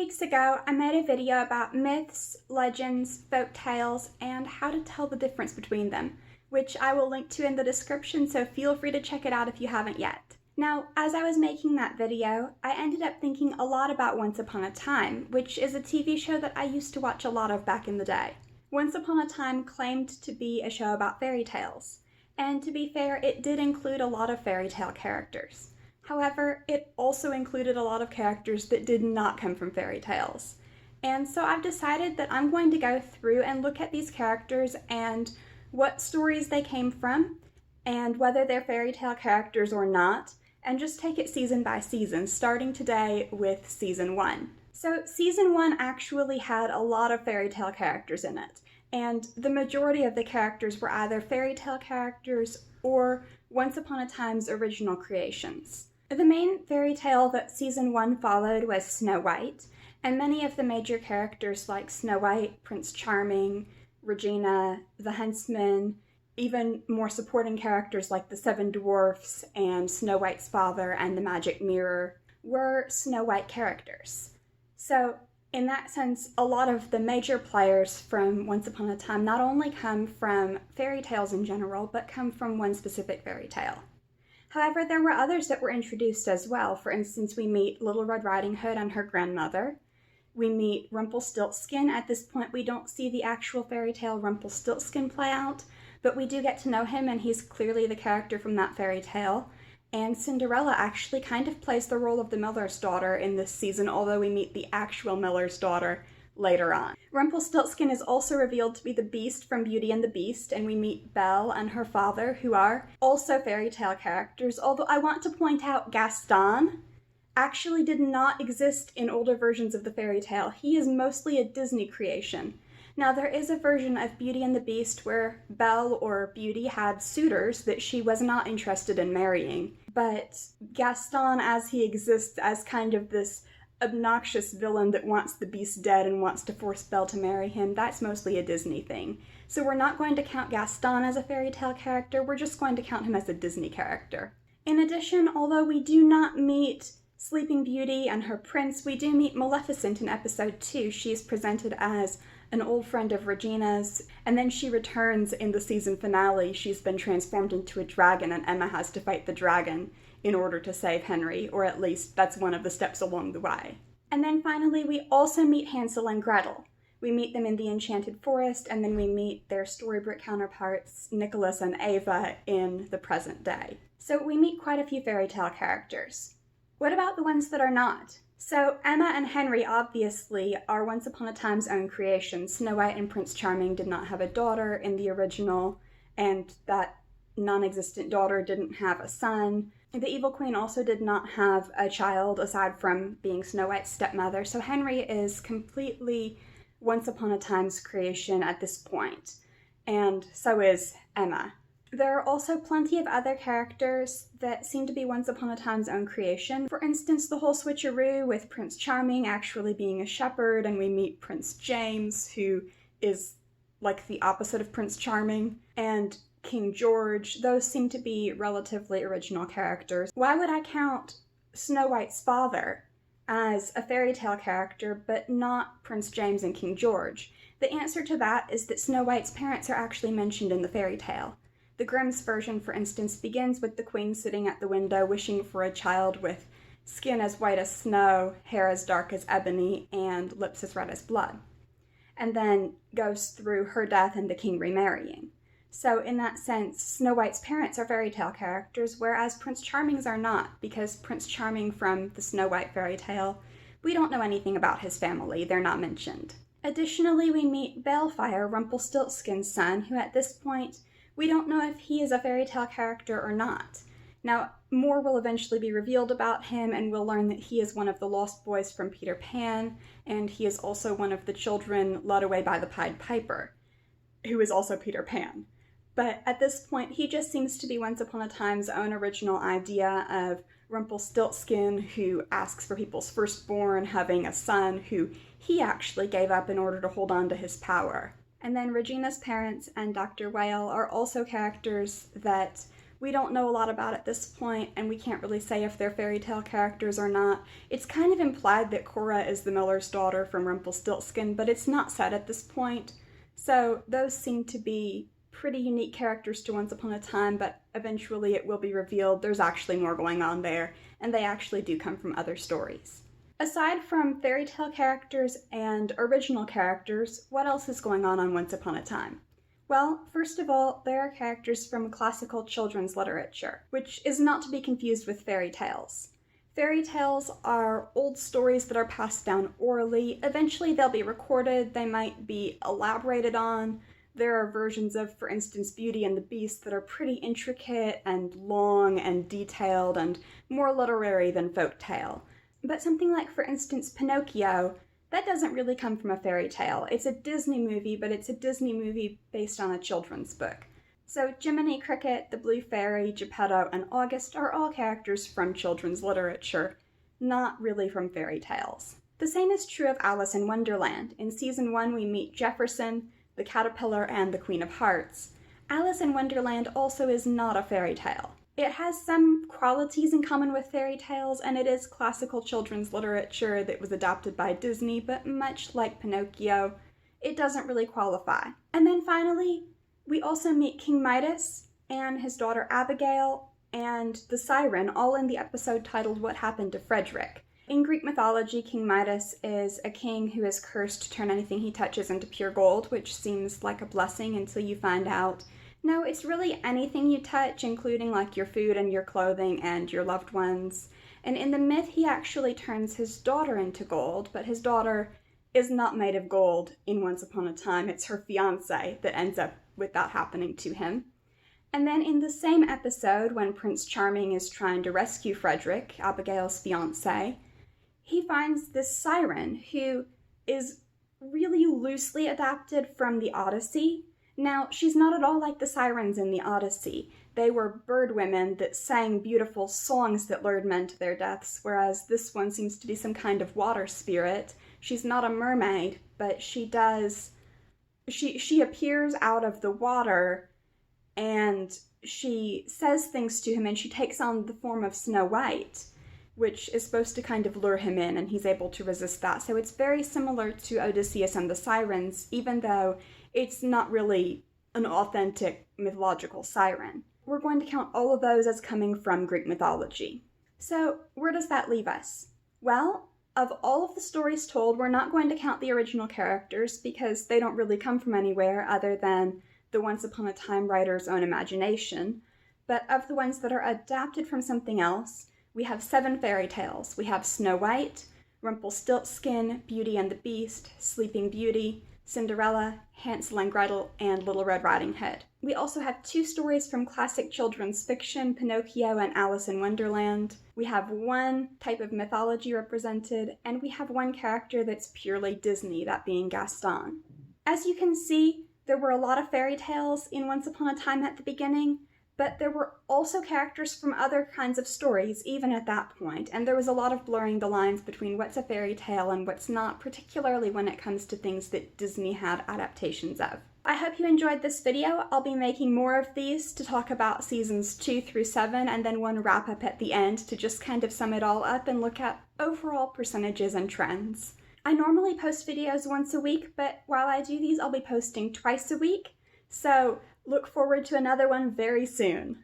weeks ago, I made a video about myths, legends, folk tales, and how to tell the difference between them, which I will link to in the description, so feel free to check it out if you haven't yet. Now, as I was making that video, I ended up thinking a lot about Once Upon a Time, which is a TV show that I used to watch a lot of back in the day. Once Upon a Time claimed to be a show about fairy tales, and to be fair, it did include a lot of fairy tale characters. However, it also included a lot of characters that did not come from fairy tales. And so I've decided that I'm going to go through and look at these characters and what stories they came from, and whether they're fairy tale characters or not, and just take it season by season, starting today with season 1. So season 1 actually had a lot of fairy tale characters in it, and the majority of the characters were either fairy tale characters or Once Upon a Time's original creations. The main fairy tale that season 1 followed was Snow White, and many of the major characters like Snow White, Prince Charming, Regina, the Huntsman, even more supporting characters like the Seven Dwarfs and Snow White's father and the Magic Mirror were Snow White characters. So in that sense, a lot of the major players from Once Upon a Time not only come from fairy tales in general, but come from one specific fairy tale. However, there were others that were introduced as well. For instance, we meet Little Red Riding Hood and her grandmother. We meet Rumpelstiltskin. At this point, we don't see the actual fairy tale Rumpelstiltskin play out, but we do get to know him, and he's clearly the character from that fairy tale. And Cinderella actually kind of plays the role of the miller's daughter in this season, although we meet the actual miller's daughter later on. Rumpelstiltskin is also revealed to be the Beast from Beauty and the Beast, and we meet Belle and her father, who are also fairy tale characters, although I want to point out Gaston actually did not exist in older versions of the fairy tale. He is mostly a Disney creation. Now, there is a version of Beauty and the Beast where Belle, or Beauty, had suitors that she was not interested in marrying, but Gaston, as he exists as kind of this obnoxious villain that wants the Beast dead and wants to force Belle to marry him, that's mostly a Disney thing. So we're not going to count Gaston as a fairy tale character, we're just going to count him as a Disney character. In addition, although we do not meet Sleeping Beauty and her prince, we do meet Maleficent in episode 2. She's presented as an old friend of Regina's, and then she returns in the season finale. She's been transformed into a dragon, and Emma has to fight the dragon in order to save Henry, or at least that's one of the steps along the way. And then finally, we also meet Hansel and Gretel. We meet them in the Enchanted Forest, and then we meet their Storybook counterparts, Nicholas and Ava, in the present day. So we meet quite a few fairy tale characters. What about the ones that are not? So Emma and Henry obviously are Once Upon a Time's own creation. Snow White and Prince Charming did not have a daughter in the original, and that non-existent daughter didn't have a son. The Evil Queen also did not have a child aside from being Snow White's stepmother, so Henry is completely Once Upon a Time's creation at this point, and so is Emma. There are also plenty of other characters that seem to be Once Upon a Time's own creation. For instance, the whole switcheroo with Prince Charming actually being a shepherd, and we meet Prince James, who is like the opposite of Prince Charming, and King George. Those seem to be relatively original characters. Why would I count Snow White's father as a fairy tale character, but not Prince James and King George? The answer to that is that Snow White's parents are actually mentioned in the fairy tale. The Grimm's version, for instance, begins with the queen sitting at the window wishing for a child with skin as white as snow, hair as dark as ebony, and lips as red as blood, and then goes through her death and the king remarrying. So in that sense, Snow White's parents are fairy tale characters, whereas Prince Charming's are not, because Prince Charming from the Snow White fairy tale, we don't know anything about his family, they're not mentioned. Additionally, we meet Balefire, Rumpelstiltskin's son, who at this point, we don't know if he is a fairy tale character or not. Now, more will eventually be revealed about him, and we'll learn that he is one of the lost boys from Peter Pan, and he is also one of the children led away by the Pied Piper, who is also Peter Pan. But at this point, he just seems to be Once Upon a Time's own original idea of Rumpelstiltskin, who asks for people's firstborn, having a son who he actually gave up in order to hold on to his power. And then Regina's parents and Dr. Whale are also characters that We don't know a lot about at this point, and we can't really say if they're fairy tale characters or not. It's kind of implied that Cora is the miller's daughter from Rumpelstiltskin, but it's not said at this point. So those seem to be pretty unique characters to Once Upon a Time, but eventually it will be revealed there's actually more going on there, and they actually do come from other stories. Aside from fairy tale characters and original characters, what else is going on Once Upon a Time? Well, first of all, there are characters from classical children's literature, which is not to be confused with fairy tales. Fairy tales are old stories that are passed down orally. Eventually they'll be recorded, they might be elaborated on. There are versions of, for instance, Beauty and the Beast that are pretty intricate and long and detailed and more literary than folktale. But something like, for instance, Pinocchio, that doesn't really come from a fairy tale. It's a Disney movie, but it's a Disney movie based on a children's book. So Jiminy Cricket, the Blue Fairy, Geppetto, and August are all characters from children's literature, not really from fairy tales. The same is true of Alice in Wonderland. In season 1, we meet Jefferson, the caterpillar, and the Queen of Hearts. Alice in Wonderland also is not a fairy tale. It has some qualities in common with fairy tales, and it is classical children's literature that was adapted by Disney, but much like Pinocchio, it doesn't really qualify. And then finally, we also meet King Midas and his daughter Abigail and the Siren, all in the episode titled What Happened to Frederick. In Greek mythology, King Midas is a king who is cursed to turn anything he touches into pure gold, which seems like a blessing until you find out no, it's really anything you touch, including like your food and your clothing and your loved ones. And in the myth, he actually turns his daughter into gold, but his daughter is not made of gold in Once Upon a Time. It's her fiancé that ends up with that happening to him. And then in the same episode, when Prince Charming is trying to rescue Frederick, Abigail's fiancé, he finds this siren who is really loosely adapted from the Odyssey. Now, she's not at all like the sirens in the Odyssey. They were bird women that sang beautiful songs that lured men to their deaths, whereas this one seems to be some kind of water spirit. She's not a mermaid, but she appears out of the water, and she says things to him, and she takes on the form of Snow White, which is supposed to kind of lure him in, and he's able to resist that. So it's very similar to Odysseus and the Sirens, even though it's not really an authentic mythological siren. We're going to count all of those as coming from Greek mythology. So where does that leave us? Well, of all of the stories told, we're not going to count the original characters because they don't really come from anywhere other than the Once Upon a Time writer's own imagination. But of the ones that are adapted from something else, we have 7 fairy tales. We have Snow White, Rumpelstiltskin, Beauty and the Beast, Sleeping Beauty, Cinderella, Hansel and Gretel, and Little Red Riding Hood. We also have 2 stories from classic children's fiction, Pinocchio and Alice in Wonderland. We have 1 type of mythology represented, and we have 1 character that's purely Disney, that being Gaston. As you can see, there were a lot of fairy tales in Once Upon a Time at the beginning, but there were also characters from other kinds of stories, even at that point, and there was a lot of blurring the lines between what's a fairy tale and what's not, particularly when it comes to things that Disney had adaptations of. I hope you enjoyed this video. I'll be making more of these to talk about seasons 2 through 7, and then 1 wrap-up at the end to just kind of sum it all up and look at overall percentages and trends. I normally post videos once a week, but while I do these, I'll be posting twice a week, so look forward to another one very soon.